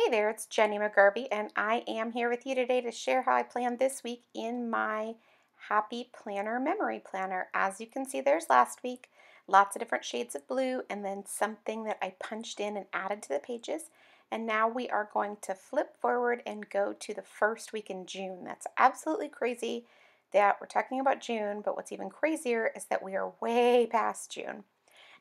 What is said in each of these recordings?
Hey there, it's Jenny McGarvey, and I am here with you today to share how I planned this week in my Happy Planner Memory Planner. As you can see, there's last week, lots of different shades of blue, and then something that I punched in and added to the pages. And now we are going to flip forward and go to the first week in June. That's absolutely crazy that we're talking about June, but what's even crazier is that we are way past June.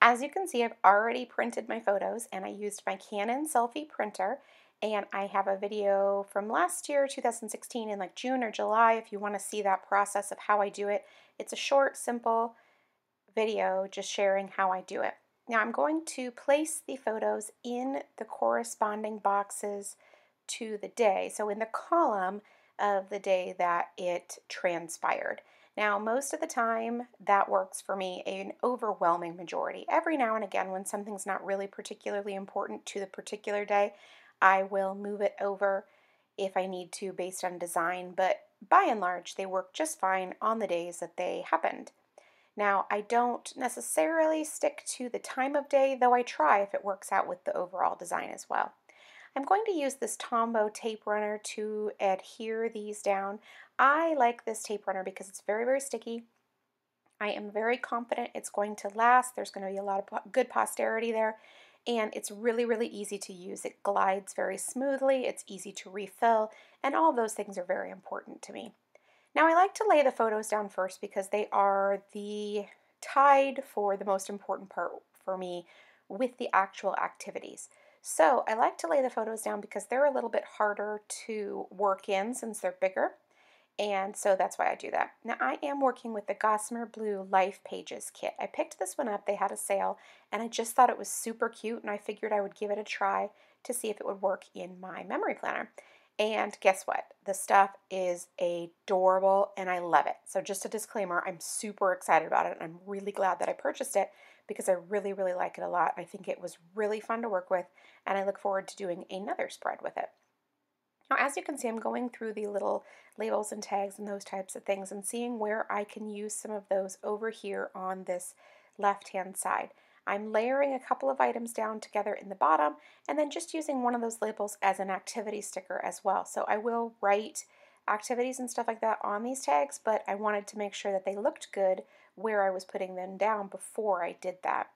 As you can see, I've already printed my photos and I used my Canon selfie printer, and I have a video from last year, 2016, in like June or July if you want to see that process of how I do it. It's a short, simple video just sharing how I do it. Now I'm going to place the photos in the corresponding boxes to the day, so in the column of the day that it transpired. Now, most of the time, that works for me an overwhelming majority. Every now and again, when something's not really particularly important to the particular day, I will move it over if I need to based on design, but by and large, they work just fine on the days that they happened. Now, I don't necessarily stick to the time of day, though I try if it works out with the overall design as well. I'm going to use this Tombow tape runner to adhere these down. I like this tape runner because it's very, very sticky. I am very confident it's going to last. There's going to be a lot of good posterity there, and it's really, really easy to use. It glides very smoothly, it's easy to refill, and all those things are very important to me. Now, I like to lay the photos down first because they are the tied for the most important part for me with the actual activities. So I like to lay the photos down because they're a little bit harder to work in since they're bigger. And so that's why I do that. Now I am working with the Gossamer Blue Life Pages kit. I picked this one up, they had a sale, and I just thought it was super cute, and I figured I would give it a try to see if it would work in my memory planner. And guess what? The stuff is adorable and I love it. So just a disclaimer, I'm super excited about it. I'm really glad that I purchased it because I really, really like it a lot. I think it was really fun to work with, and I look forward to doing another spread with it. Now, as you can see, I'm going through the little labels and tags and those types of things and seeing where I can use some of those over here on this left-hand side. I'm layering a couple of items down together in the bottom and then just using one of those labels as an activity sticker as well. So I will write activities and stuff like that on these tags, but I wanted to make sure that they looked good where I was putting them down before I did that.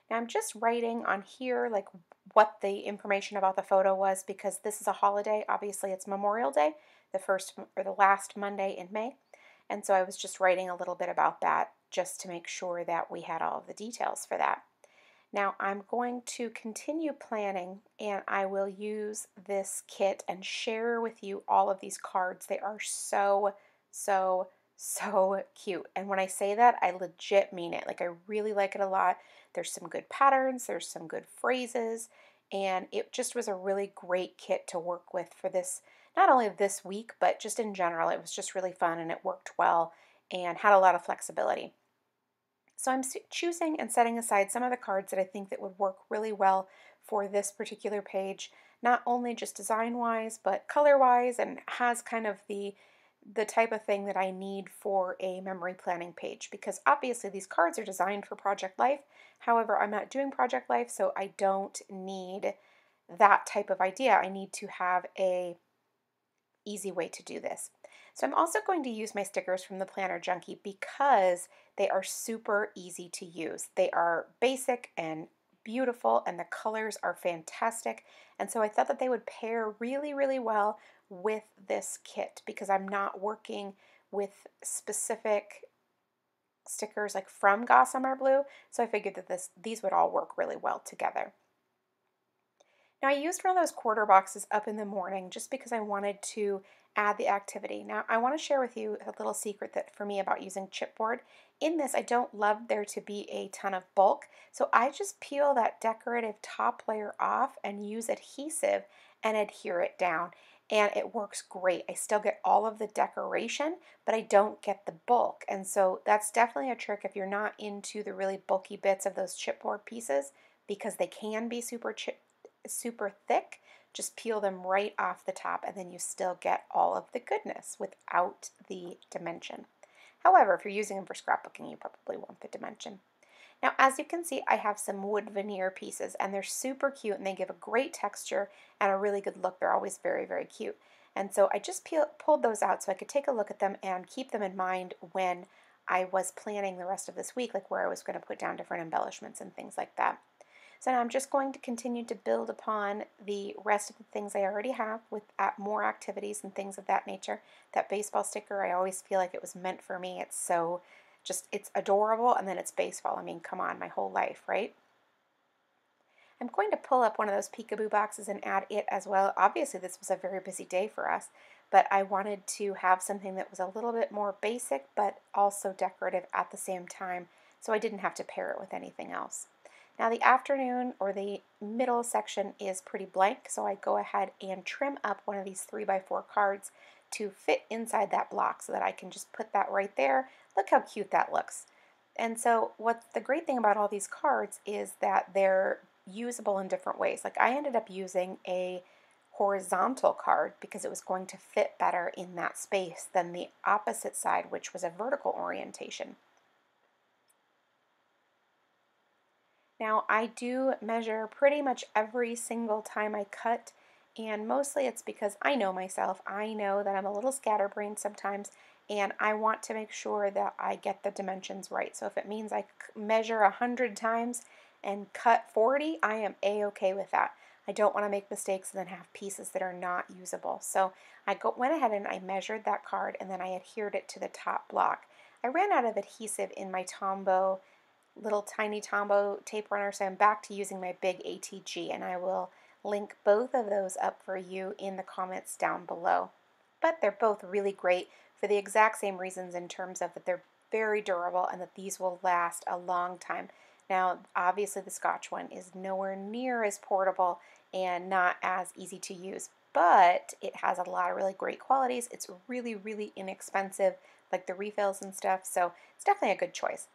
Now I'm just writing on here like what the information about the photo was because this is a holiday. Obviously it's Memorial Day, the first or the last Monday in May. And so I was just writing a little bit about that just to make sure that we had all of the details for that. Now I'm going to continue planning, and I will use this kit and share with you all of these cards. They are so, so, so cute. And when I say that, I legit mean it. Like I really like it a lot. There's some good patterns, there's some good phrases, and it just was a really great kit to work with for this, not only this week, but just in general. It was just really fun and it worked well and had a lot of flexibility. So I'm choosing and setting aside some of the cards that I think that would work really well for this particular page, not only just design-wise, but color-wise, and has kind of the type of thing that I need for a memory planning page, because obviously these cards are designed for Project Life. However, I'm not doing Project Life, so I don't need that type of idea. I need to have a easy way to do this. So I'm also going to use my stickers from the Planner Junkie because they are super easy to use. They are basic and beautiful, and the colors are fantastic. And so I thought that they would pair really, really well with this kit because I'm not working with specific stickers like from Gossamer Blue. So I figured that these would all work really well together. Now I used one of those quarter boxes up in the morning just because I wanted to add the activity. Now I want to share with you a little secret that for me about using chipboard. In this, I don't love there to be a ton of bulk, so I just peel that decorative top layer off and use adhesive and adhere it down. And it works great. I still get all of the decoration, but I don't get the bulk. And so that's definitely a trick if you're not into the really bulky bits of those chipboard pieces, because they can be super thick. Just peel them right off the top and then you still get all of the goodness without the dimension. However, if you're using them for scrapbooking, you probably want the dimension. Now, as you can see, I have some wood veneer pieces, and they're super cute, and they give a great texture and a really good look. They're always very, very cute. And so I just pulled those out so I could take a look at them and keep them in mind when I was planning the rest of this week, like where I was going to put down different embellishments and things like that. So now I'm just going to continue to build upon the rest of the things I already have with more activities and things of that nature. That baseball sticker, I always feel like it was meant for me. It's so it's adorable, and then it's baseball. I mean, come on, my whole life, right? I'm going to pull up one of those peekaboo boxes and add it as well. Obviously, this was a very busy day for us, but I wanted to have something that was a little bit more basic, but also decorative at the same time, so I didn't have to pair it with anything else. Now the afternoon or the middle section is pretty blank, so I go ahead and trim up one of these 3x4 cards to fit inside that block so that I can just put that right there. Look how cute that looks. And so what's the great thing about all these cards is that they're usable in different ways. Like I ended up using a horizontal card because it was going to fit better in that space than the opposite side, which was a vertical orientation. Now I do measure pretty much every single time I cut, and mostly it's because I know myself. I know that I'm a little scatterbrained sometimes, and I want to make sure that I get the dimensions right. So if it means I measure 100 times and cut 40, I am a-okay with that. I don't want to make mistakes and then have pieces that are not usable. So I went ahead and I measured that card, and then I adhered it to the top block. I ran out of adhesive in my Tombow little tiny Tombow tape runner, so I'm back to using my big ATG, and I will link both of those up for you in the comments down below. But they're both really great for the exact same reasons, in terms of that they're very durable and that these will last a long time. Now obviously the Scotch one is nowhere near as portable and not as easy to use, but it has a lot of really great qualities. It's really, really inexpensive, like the refills and stuff, so it's definitely a good choice.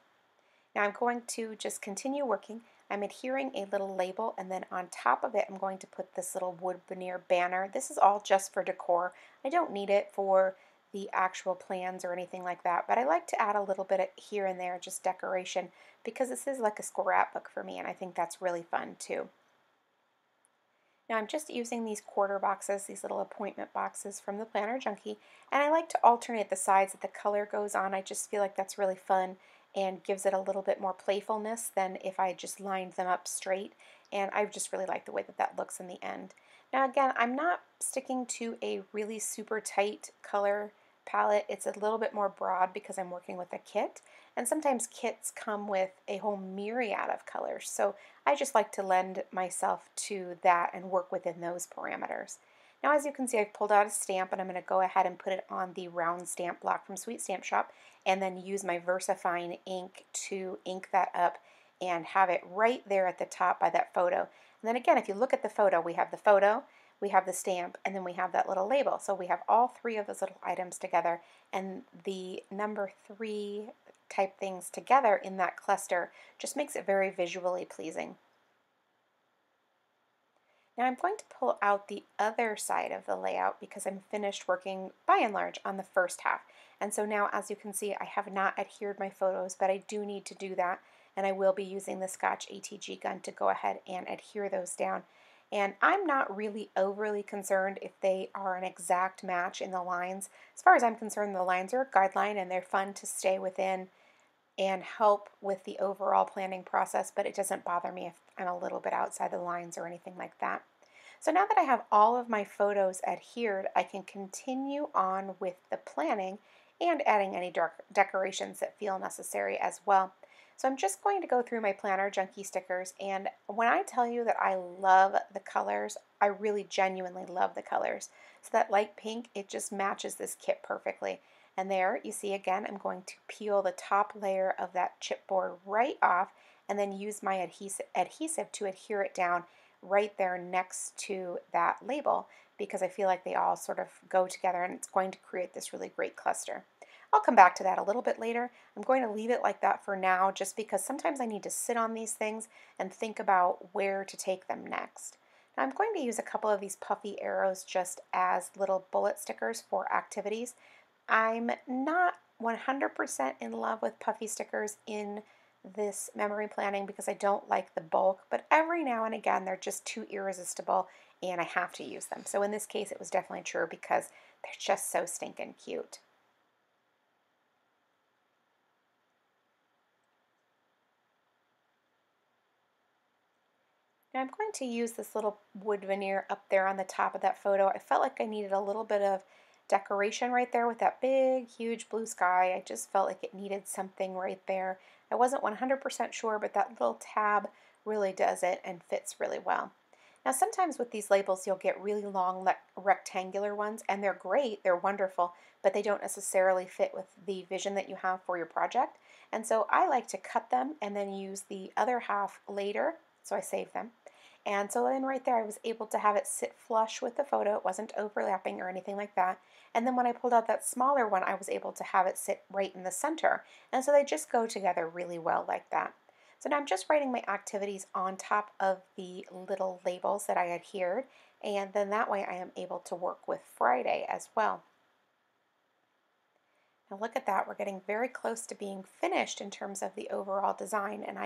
Now I'm going to just continue working. I'm adhering a little label, and then on top of it I'm going to put this little wood veneer banner. This is all just for decor. I don't need it for the actual plans or anything like that, but I like to add a little bit of here and there, just decoration, because this is like a scrapbook for me, and I think that's really fun too. Now I'm just using these quarter boxes, these little appointment boxes from the Planner Junkie, and I like to alternate the sides that the color goes on. I just feel like that's really fun and gives it a little bit more playfulness than if I just lined them up straight, and I just really like the way that that looks in the end. Now again, I'm not sticking to a really super tight color palette. It's a little bit more broad because I'm working with a kit, and sometimes kits come with a whole myriad of colors, so I just like to lend myself to that and work within those parameters. Now as you can see, I've pulled out a stamp, and I'm going to go ahead and put it on the round stamp block from Sweet Stamp Shop, and then use my VersaFine ink to ink that up and have it right there at the top by that photo. And then again, if you look at the photo, we have the stamp, and then we have that little label. So we have all three of those little items together, and the number 3 type things together in that cluster just makes it very visually pleasing. Now I'm going to pull out the other side of the layout because I'm finished working by and large on the first half. And so now, as you can see, I have not adhered my photos, but I do need to do that, and I will be using the Scotch ATG gun to go ahead and adhere those down. And I'm not really overly concerned if they are an exact match in the lines. As far as I'm concerned, the lines are a guideline and they're fun to stay within and help with the overall planning process, but it doesn't bother me if I'm a little bit outside the lines or anything like that. So now that I have all of my photos adhered, I can continue on with the planning and adding any decorations that feel necessary as well. So I'm just going to go through my Planner Junkie stickers, and when I tell you that I love the colors, I really genuinely love the colors. So that light pink, it just matches this kit perfectly. And there you see again, I'm going to peel the top layer of that chipboard right off, and then use my adhesive to adhere it down right there next to that label, because I feel like they all sort of go together and it's going to create this really great cluster. I'll come back to that a little bit later. I'm going to leave it like that for now, just because sometimes I need to sit on these things and think about where to take them next. Now I'm going to use a couple of these puffy arrows just as little bullet stickers for activities. I'm not 100% in love with puffy stickers in this memory planning because I don't like the bulk, but every now and again they're just too irresistible and I have to use them. So in this case, it was definitely true because they're just so stinking cute. Now I'm going to use this little wood veneer up there on the top of that photo. I felt like I needed a little bit of decoration right there with that big, huge blue sky. I just felt like it needed something right there. I wasn't 100% sure, but that little tab really does it and fits really well. Now sometimes with these labels you'll get really long rectangular ones, and they're great, they're wonderful, but they don't necessarily fit with the vision that you have for your project. And so I like to cut them and then use the other half later, so I save them. And so then right there I was able to have it sit flush with the photo. It wasn't overlapping or anything like that. And then when I pulled out that smaller one, I was able to have it sit right in the center. And so they just go together really well like that. So now I'm just writing my activities on top of the little labels that I adhered, and then that way I am able to work with Friday as well. Now look at that, we're getting very close to being finished in terms of the overall design, and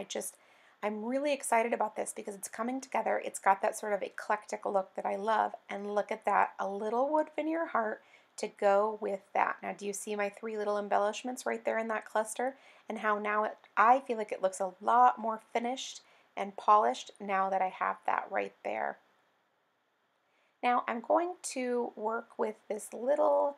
I'm really excited about this because it's coming together. It's got that sort of eclectic look that I love, and look at that, a little wood veneer heart to go with that. Now do you see my three little embellishments right there in that cluster, and how now I feel like it looks a lot more finished and polished now that I have that right there. Now I'm going to work with this little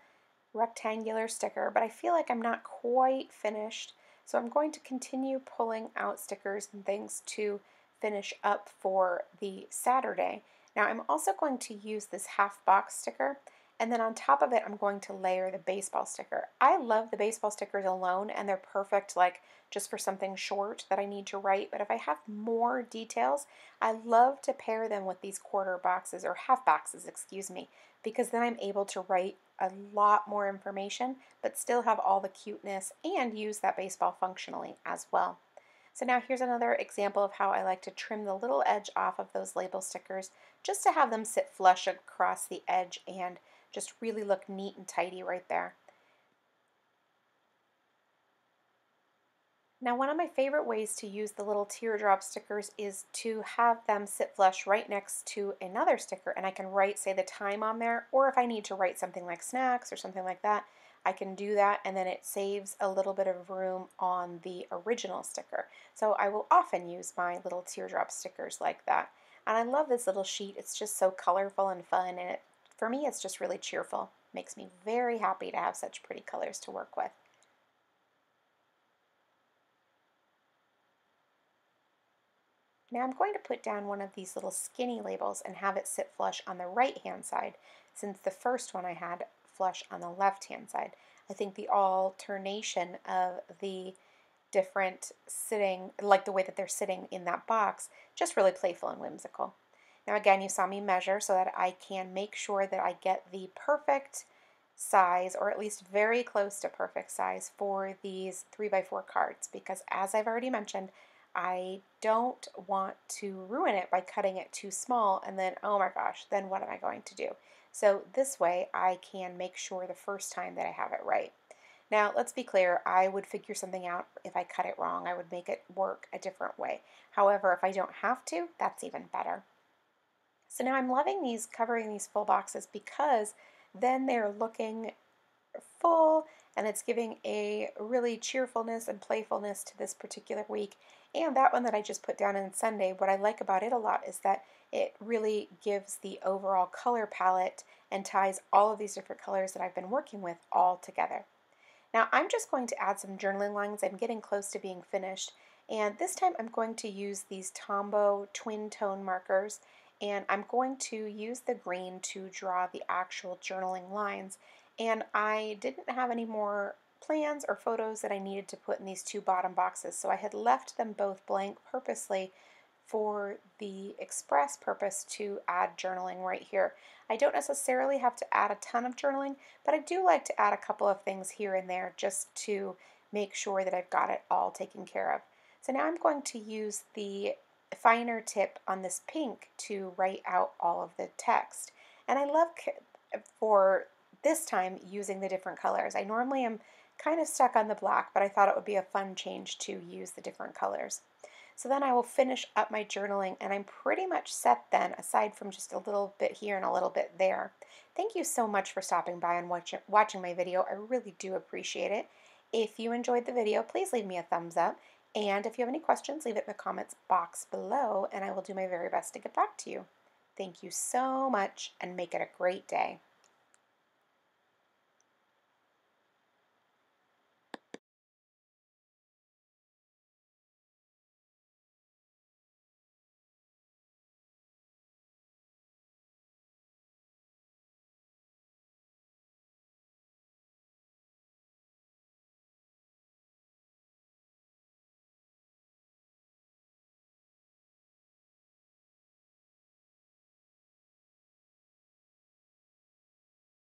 rectangular sticker, but I feel like I'm not quite finished. So I'm going to continue pulling out stickers and things to finish up for the Saturday. Now I'm also going to use this half box sticker, and then on top of it I'm going to layer the baseball sticker. I love the baseball stickers alone, and they're perfect like just for something short that I need to write, but if I have more details, I love to pair them with these quarter boxes, or half boxes, excuse me, because then I'm able to write a lot more information but still have all the cuteness and use that baseball functionally as well. So now here's another example of how I like to trim the little edge off of those label stickers just to have them sit flush across the edge and just really look neat and tidy right there. Now, one of my favorite ways to use the little teardrop stickers is to have them sit flush right next to another sticker, and I can write, say, the time on there, or if I need to write something like snacks or something like that, I can do that, and then it saves a little bit of room on the original sticker. So I will often use my little teardrop stickers like that. And I love this little sheet. It's just so colorful and fun, and for me, it's just really cheerful. Makes me very happy to have such pretty colors to work with. Now I'm going to put down one of these little skinny labels and have it sit flush on the right hand side, since the first one I had flush on the left hand side. I think the alternation of the different sitting, like the way that they're sitting in that box, just really playful and whimsical. Now again, you saw me measure so that I can make sure that I get the perfect size, or at least very close to perfect size, for these 3x4 cards, because as I've already mentioned, I don't want to ruin it by cutting it too small and then, oh my gosh, then what am I going to do? So this way I can make sure the first time that I have it right. Now, let's be clear, I would figure something out if I cut it wrong. I would make it work a different way. However, if I don't have to, that's even better. So now I'm loving these, covering these full boxes, because then they're looking full, and it's giving a really cheerfulness and playfulness to this particular week. And that one that I just put down on Sunday, what I like about it a lot is that it really gives the overall color palette and ties all of these different colors that I've been working with all together. Now I'm just going to add some journaling lines. I'm getting close to being finished, and this time I'm going to use these Tombow twin tone markers, and I'm going to use the green to draw the actual journaling lines. And I didn't have any more plans or photos that I needed to put in these two bottom boxes, so I had left them both blank purposely for the express purpose to add journaling right here. I don't necessarily have to add a ton of journaling, but I do like to add a couple of things here and there just to make sure that I've got it all taken care of. So now I'm going to use the finer tip on this pink to write out all of the text. And I love for this time using the different colors. I normally am kind of stuck on the black, but I thought it would be a fun change to use the different colors. So then I will finish up my journaling, and I'm pretty much set then, aside from just a little bit here and a little bit there. Thank you so much for stopping by and watching my video. I really do appreciate it. If you enjoyed the video, please leave me a thumbs up. And if you have any questions, leave it in the comments box below, and I will do my very best to get back to you. Thank you so much, and make it a great day.